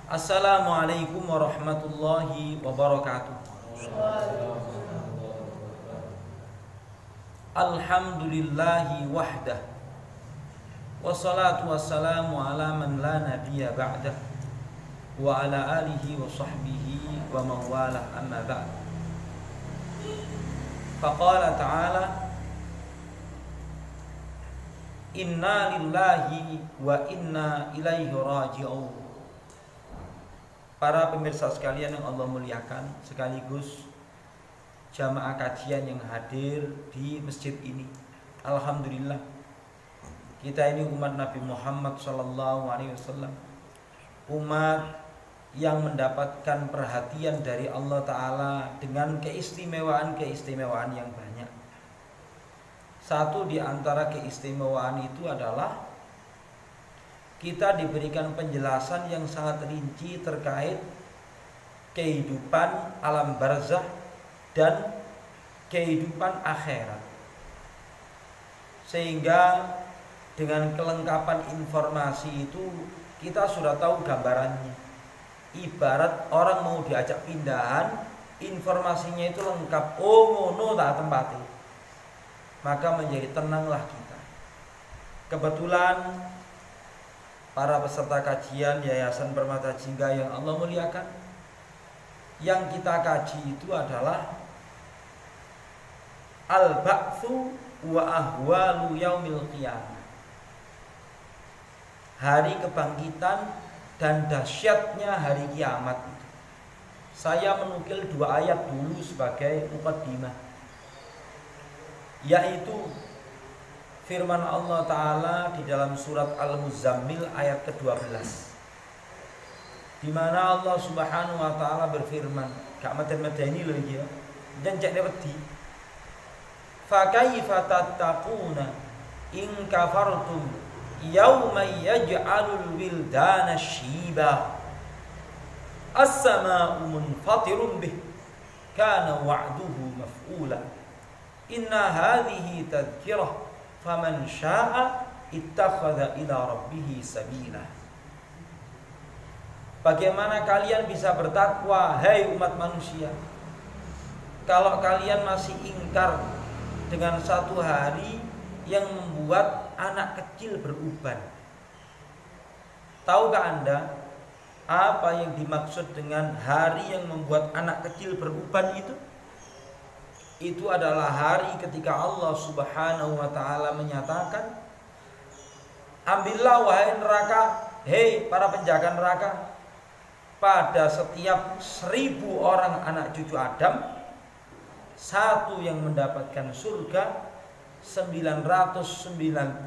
Assalamualaikum warahmatullahi wabarakatuh. Alhamdulillahi wahdah, wassalatu wassalamu ala man la nabiyya ba'dah, wa ala alihi wa sahbihi wa mawalah, amma ba'd. Faqala ta'ala, inna lillahi wa inna ilaihi raji'un. Para pemirsa sekalian yang Allah muliakan, sekaligus jamaah kajian yang hadir di masjid ini, alhamdulillah kita ini umat Nabi Muhammad SAW, umat yang mendapatkan perhatian dari Allah Ta'ala dengan keistimewaan-keistimewaan yang banyak. Satu di antara keistimewaan itu adalah kita diberikan penjelasan yang sangat rinci terkait kehidupan alam barzakh dan kehidupan akhirat, sehingga dengan kelengkapan informasi itu kita sudah tahu gambarannya. Ibarat orang mau diajak pindahan, informasinya itu lengkap. Oh ngono tak tempati, maka menjadi tenanglah kita. Kebetulan para peserta kajian Yayasan Permata Jingga yang Allah muliakan, yang kita kaji itu adalah Al-Ba'tsu wa ahwalu yaumil qiyamah, hari kebangkitan dan dahsyatnya hari kiamat. Saya menukil 2 ayat dulu sebagai muqaddimah, yaitu firman Allah Ta'ala di dalam surat Al-Muzammil ayat ke-12, di mana Allah Subhanahu wa Ta'ala berfirman, gak meden-medeni lho iki ya, dan cek wedi. Fa kaifa tattaquna in kafartum yauma yaj'alul wildana shiba as-samaa'u munfatirun bih kana wa'duhu maf'ula inna hadhihi tadhkirah faman syaa ittakhadha ila rabbih sabila. Bagaimana kalian bisa bertakwa, hai umat manusia, kalau kalian masih ingkar dengan satu hari yang membuat anak kecil beruban? Tahukah Anda apa yang dimaksud dengan hari yang membuat anak kecil beruban itu? Itu adalah hari ketika Allah Subhanahu wa Ta'ala menyatakan, ambillah wahai neraka, hei para penjaga neraka, pada setiap 1000 orang anak cucu Adam, satu yang mendapatkan surga, 999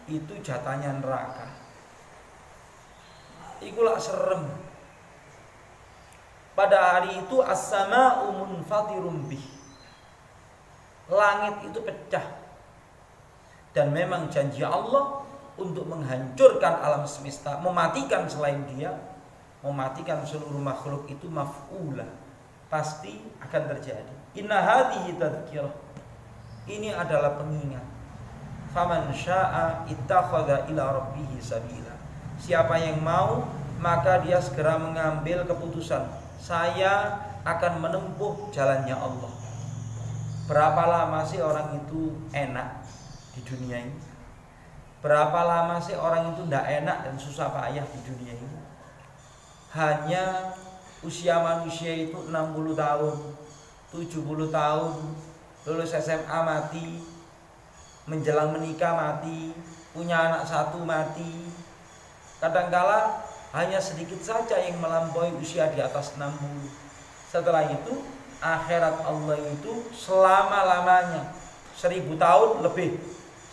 itu jatahnya neraka. Ikulah serem. Pada hari itu as-samaa'u munfatirun bih, langit itu pecah. Dan memang janji Allah untuk menghancurkan alam semesta, mematikan selain Dia, mematikan seluruh makhluk itu maf'ula, pasti akan terjadi. Inna hadhihi tadhkirah, ini adalah pengingat. Faman syaa ittakhadha ila rabbih sabila, siapa yang mau maka dia segera mengambil keputusan, saya akan menempuh jalannya Allah. Berapa lama sih orang itu enak di dunia ini? Berapa lama sih orang itu tidak enak dan susah payah di dunia ini? Hanya usia manusia itu 60 tahun, 70 tahun, lulus SMA mati, menjelang menikah mati, punya anak 1 mati. Kadangkala hanya sedikit saja yang melampaui usia di atas 60. Setelah itu akhirat Allah itu selama-lamanya, 1000 tahun lebih,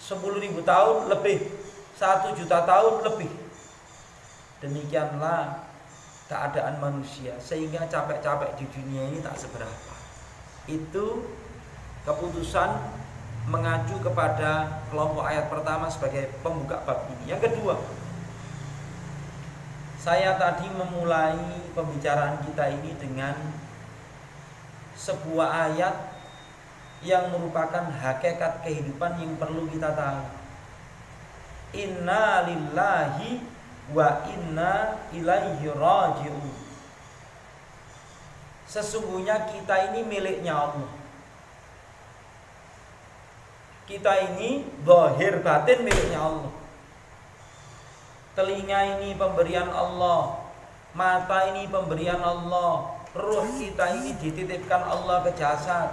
10.000 tahun lebih, 1 juta tahun lebih. Demikianlah keadaan manusia, sehingga capek-capek di dunia ini tak seberapa. Itu keputusan mengacu kepada kelompok ayat pertama sebagai pembuka bab ini. Yang kedua, saya tadi memulai pembicaraan kita ini dengan sebuah ayat yang merupakan hakikat kehidupan yang perlu kita tahu. Inna lillahi wa inna ilaihi raji'un. Sesungguhnya kita ini miliknya Allah. Kita ini zahir batin miliknya Allah. Telinga ini pemberian Allah, mata ini pemberian Allah, ruh kita ini dititipkan Allah ke jasad.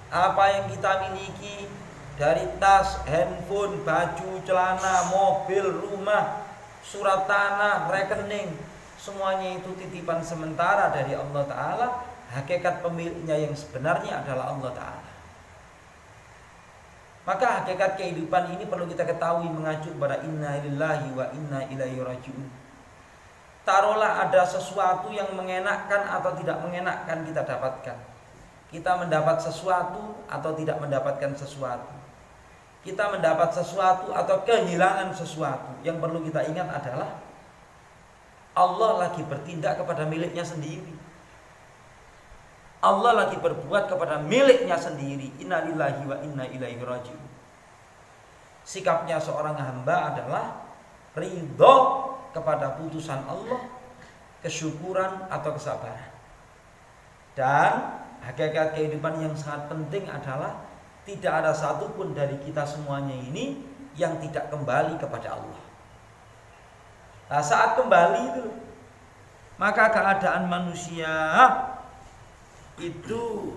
Apa yang kita miliki dari tas, handphone, baju, celana, mobil, rumah, surat tanah, rekening, semuanya itu titipan sementara dari Allah Ta'ala. Hakikat pemiliknya yang sebenarnya adalah Allah Ta'ala. Maka hakikat kehidupan ini perlu kita ketahui mengacu pada inna lillahi wa inna ilaihi raji'un. Taruhlah ada sesuatu yang mengenakkan atau tidak mengenakkan kita dapatkan. Kita mendapat sesuatu atau tidak mendapatkan sesuatu. Kita mendapat sesuatu atau kehilangan sesuatu. Yang perlu kita ingat adalah Allah lagi bertindak kepada miliknya sendiri. Allah lagi berbuat kepada miliknya sendiri. Inna lillahi wa inna ilaihi raji'un. Sikapnya seorang hamba adalah ridho kepada putusan Allah, kesyukuran atau kesabaran. Dan hakikat kehidupan yang sangat penting adalah tidak ada satupun dari kita semuanya ini yang tidak kembali kepada Allah. Nah, saat kembali itu, maka keadaan manusia itu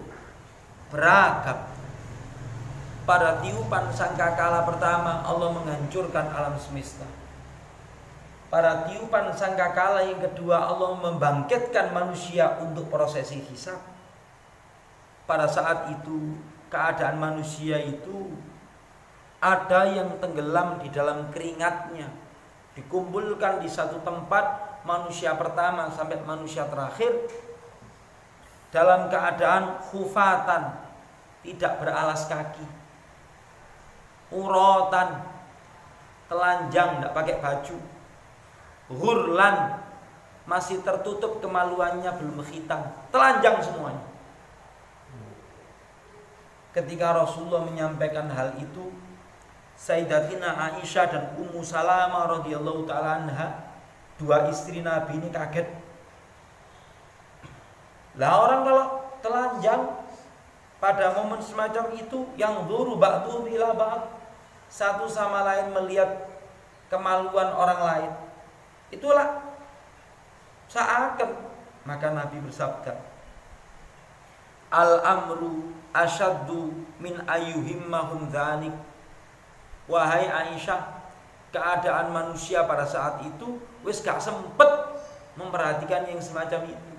beragam. Pada tiupan sangkakala pertama Allah menghancurkan alam semesta. Pada tiupan sangkakala yang kedua Allah membangkitkan manusia untuk prosesi hisab. Pada saat itu keadaan manusia itu ada yang tenggelam di dalam keringatnya, dikumpulkan di satu tempat, manusia pertama sampai manusia terakhir dalam keadaan khufatan, tidak beralas kaki, urotan, telanjang, tidak pakai baju, hurlan, masih tertutup kemaluannya, belum khitan, telanjang semuanya. Ketika Rasulullah menyampaikan hal itu, Sayyidatina Aisyah dan Ummu Salamah radhiyallahu ta'ala anha, dua istri Nabi ini kaget. Lah orang kalau telanjang pada momen semacam itu, yang dzuru ba'du ila ba'd, satu sama lain melihat kemaluan orang lain, itulah seakan, maka Nabi bersabda, al-amru asyaddu min ayyuhimmahum dzalik. Wahai Aisyah, keadaan manusia pada saat itu wis gak sempet memperhatikan yang semacam itu.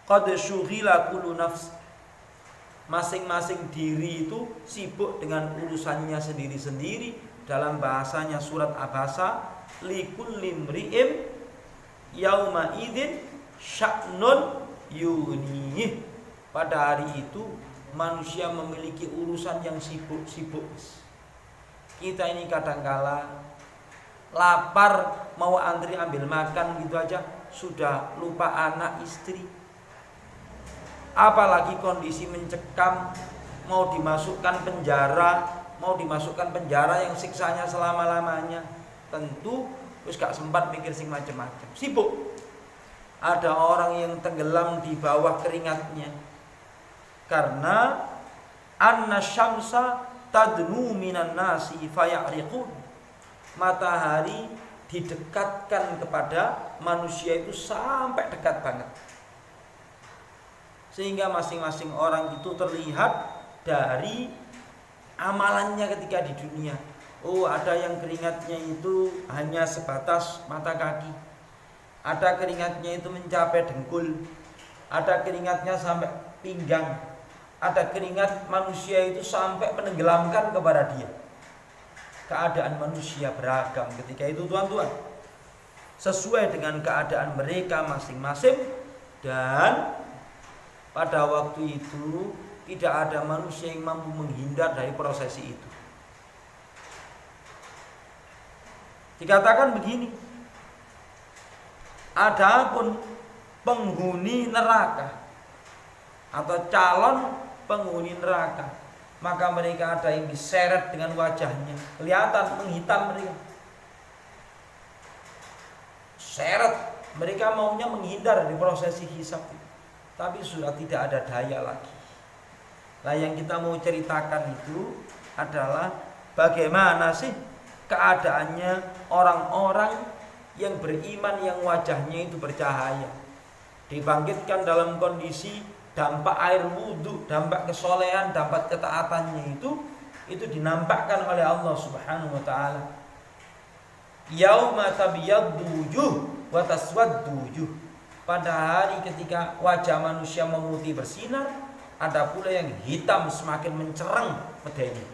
Qad syughila kullu nafs. Masing-masing diri itu sibuk dengan urusannya sendiri-sendiri. Dalam bahasanya surat Abasa, likulli mri'in yauma idzin sya'nun yunih. Pada hari itu manusia memiliki urusan yang sibuk-sibuk. Kita ini kadangkala lapar, mau antri ambil makan gitu aja sudah lupa anak istri. Apalagi kondisi mencekam, mau dimasukkan penjara yang siksanya selama-lamanya. Tentu terus gak sempat mikir sing macam-macam, sibuk. Ada orang yang tenggelam di bawah keringatnya karena anna syamsa tadnu minan nasi fayariqun. Matahari didekatkan kepada manusia itu sampai dekat banget, sehingga masing-masing orang itu terlihat dari amalannya ketika di dunia. Oh, ada yang keringatnya itu hanya sebatas mata kaki, ada keringatnya itu mencapai dengkul, ada keringatnya sampai pinggang, ada keringat manusia itu sampai menenggelamkan kepada dia. Keadaan manusia beragam ketika itu, tuan-tuan, sesuai dengan keadaan mereka masing-masing. Dan pada waktu itu tidak ada manusia yang mampu menghindar dari prosesi itu. Dikatakan begini, adapun penghuni neraka atau calon penghuni neraka, maka mereka ada yang diseret dengan wajahnya, kelihatan menghitam mereka. seret. Mereka maunya menghindar dari prosesi hisab, tapi sudah tidak ada daya lagi. Nah, yang kita mau ceritakan itu adalah bagaimana sih keadaannya orang-orang yang beriman yang wajahnya itu bercahaya, dibangkitkan dalam kondisi dampak air wudhu, dampak kesolehan, dampak ketaatannya itu dinampakkan oleh Allah Subhanahu wa taala. Yauma tabyaddu wujuh wa taswaddu wujuh. Pada hari ketika wajah manusia memutih bersinar, ada pula yang hitam semakin mencereng medeni.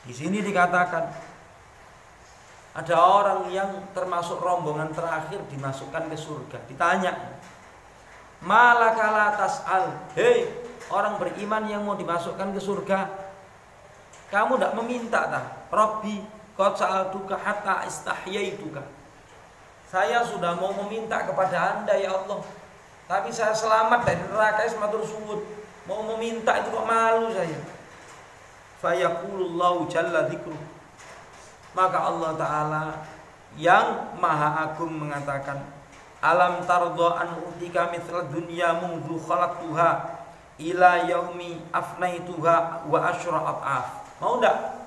Di sini dikatakan ada orang yang termasuk rombongan terakhir dimasukkan ke surga. Ditanya, malakala tas'al, hei orang beriman yang mau dimasukkan ke surga, kamu tidak meminta tak? Rabbi qad sa'altuka hatta istahyaituka. Saya sudah mau meminta kepada Anda ya Allah, tapi saya selamat dari neraka, matur suwun. Mau meminta itu kok malu saya. Fayaqulullahu jalla dzikruh. Maka Allah Ta'ala yang maha agung mengatakan, alam tardo an utika mithla dunya mungdu khalaqtuha ila yaumi afnaituha wa asyra'at af. Mau enggak?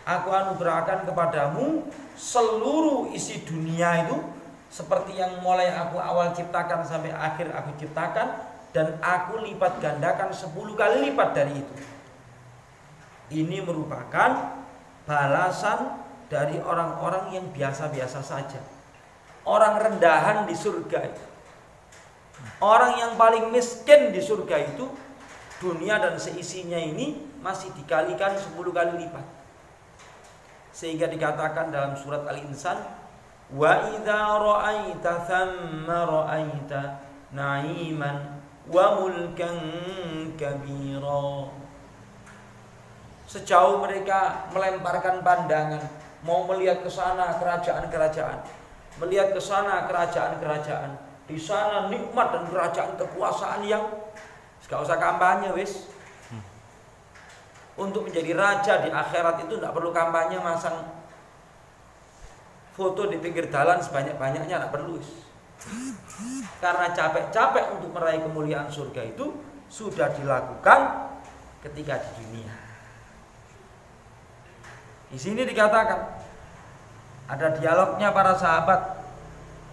Aku anugerahkan kepadamu seluruh isi dunia itu seperti yang mulai aku awal ciptakan sampai akhir aku ciptakan, dan aku lipat gandakan 10 kali lipat dari itu. Ini merupakan balasan dari orang-orang yang biasa-biasa saja, orang rendahan di surga itu. Orang yang paling miskin di surga itu, dunia dan seisinya ini masih dikalikan 10 kali lipat. Sehingga dikatakan dalam surat Al-Insan, wa idza ra'aita thamma ra'aita na'iman wa mulkan kabira. Sejauh mereka melemparkan pandangan, mau melihat ke sana kerajaan-kerajaan, melihat ke sana kerajaan-kerajaan, di sana nikmat dan kerajaan kekuasaan yang gak usah kampanye wis. Untuk menjadi raja di akhirat itu tidak perlu kampanye, masang foto di pinggir jalan sebanyak-banyaknya, tidak perlu wis. Karena capek-capek untuk meraih kemuliaan surga itu sudah dilakukan ketika di dunia. Di sini dikatakan ada dialognya para sahabat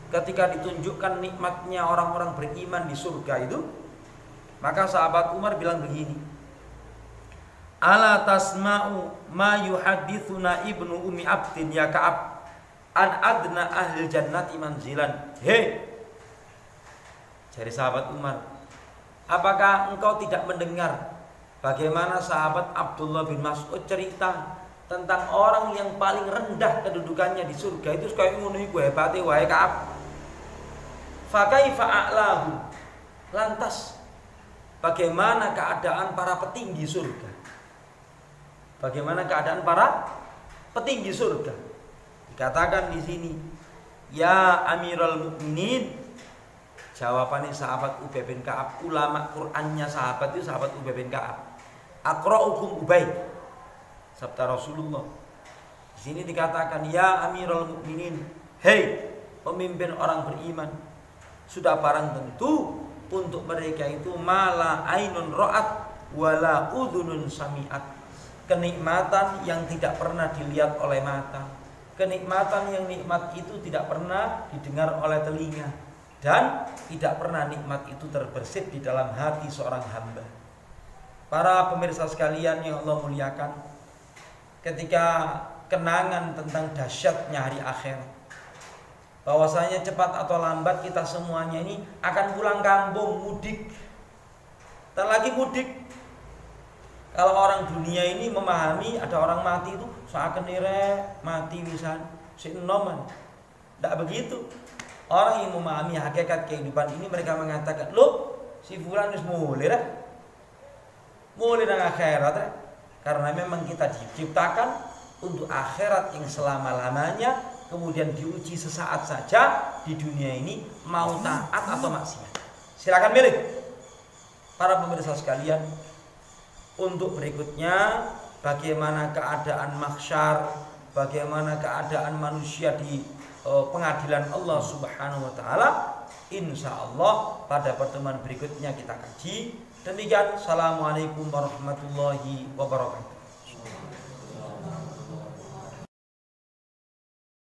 ketika ditunjukkan nikmatnya orang-orang beriman di surga itu. Maka sahabat Umar bilang begini, ala tasma'u ma yuhadithuna ibnu umi abdin ya Ka'ab an adna ahli jannati manzilan. Hei, dari sahabat Umar, apakah engkau tidak mendengar bagaimana sahabat Abdullah bin Mas'ud cerita tentang orang yang paling rendah kedudukannya di surga itu kayak ngono iku hebate wae Ka'ab. Fa kaifa a'lahu. Lantas bagaimana keadaan para petinggi surga? Bagaimana keadaan para petinggi surga? Dikatakan di sini, ya Amirul Mukminin. Jawabannya sahabat Ubay bin Ka'ab, ulama Qur'annya sahabat itu sahabat Ubay bin Ka'ab. Aqra'ukum Ubay. Sabda Rasulullah. Di sini dikatakan, ya Amirul Mukminin, hei pemimpin orang beriman, sudah barang tentu untuk mereka itu mala ainun ra'at wala udhunun sami'at. Kenikmatan yang tidak pernah dilihat oleh mata, kenikmatan yang nikmat itu tidak pernah didengar oleh telinga, dan tidak pernah nikmat itu terbersit di dalam hati seorang hamba. Para pemirsa sekalian yang Allah muliakan, ketika kenangan tentang dahsyatnya hari akhirat, bahwasanya cepat atau lambat kita semuanya ini akan pulang kampung, mudik. Dan lagi mudik. Kalau orang dunia ini memahami ada orang mati itu seakan mati wisan sinoman. Tidak begitu. Orang yang memahami hakikat kehidupan ini, mereka mengatakan, loh si fulan wis mulai nang akhirat. Karena memang kita diciptakan untuk akhirat yang selama-lamanya, kemudian diuji sesaat saja di dunia ini, mau taat atau maksiat. Silakan milih. Para pemirsa sekalian, untuk berikutnya bagaimana keadaan mahsyar, bagaimana keadaan manusia di pengadilan Allah Subhanahu wa taala. Insya Allah pada pertemuan berikutnya kita kaji. Demikian, assalamualaikum warahmatullahi wabarakatuh.